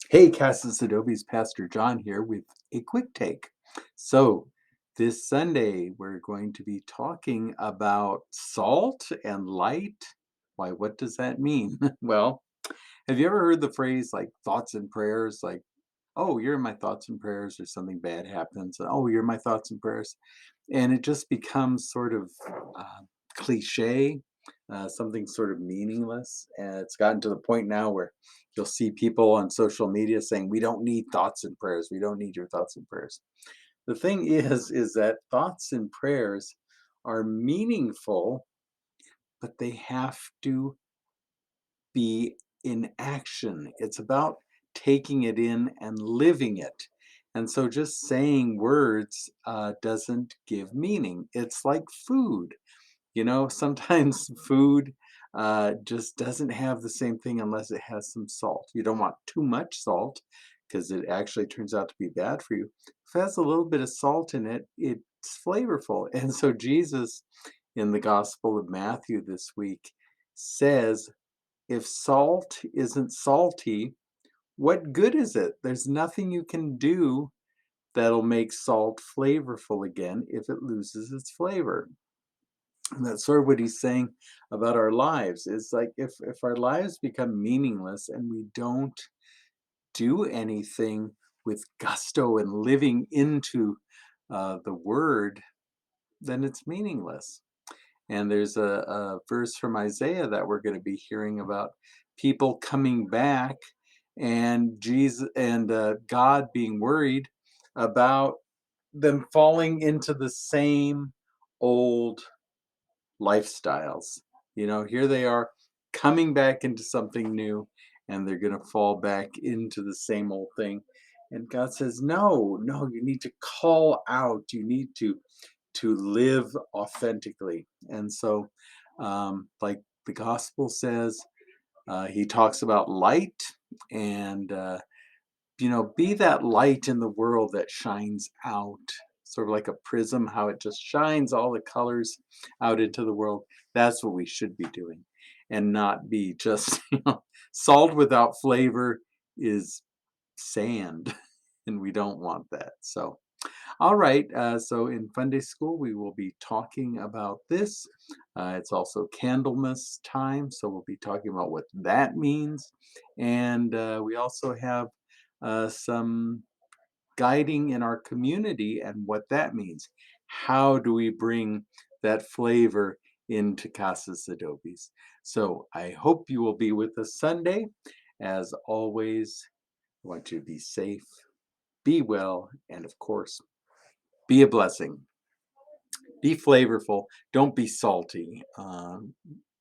Hey, Casas Adobe's Pastor John here with a quick take. So, this Sunday, we're going to be talking about salt and light. Why, what does that mean? Well, have you ever heard the phrase like thoughts and prayers? Like, oh, you're in my thoughts and prayers, or something bad happens. And, oh, you're my thoughts and prayers. And it just becomes sort of uh, cliche, something sort of meaningless. And it's gotten to the point now where you'll see people on social media saying, "We don't need thoughts and prayers. We don't need your thoughts and prayers." The thing is that thoughts and prayers are meaningful, but they have to be in action. It's about taking it in and living it. And so just saying words doesn't give meaning. It's like food. Sometimes food just doesn't have the same thing unless it has some salt. You don't want too much salt because it actually turns out to be bad for you. If it has a little bit of salt in it, it's flavorful. And so Jesus in the Gospel of Matthew this week says, if salt isn't salty, what good is it? There's nothing you can do that'll make salt flavorful again if it loses its flavor. And that's sort of what he's saying about our lives. It's like if our lives become meaningless and we don't do anything with gusto and living into the word, then it's meaningless. And there's a verse from Isaiah that we're going to be hearing about people coming back and Jesus and God being worried about them falling into the same old lifestyles. Here they are coming back into something new and they're going to fall back into the same old thing. And God says, "No, no, you need to call out. You need to live authentically." And so, like the gospel says, he talks about light and be that light in the world that shines out, sort of like a prism, how it just shines all the colors out into the world. That's what we should be doing, and not be just, salt without flavor is sand, and we don't want that. So, all right. So in Fun Day School, we will be talking about this. It's also Candlemas time, so we'll be talking about what that means. And we also have some guiding in our community and what that means. How do we bring that flavor into Casas Adobes? So I hope you will be with us Sunday. As always, I want you to be safe, be well, and of course, be a blessing. Be flavorful. Don't be salty.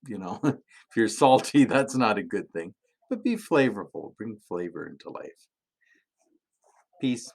If you're salty, that's not a good thing. But be flavorful. Bring flavor into life. Peace.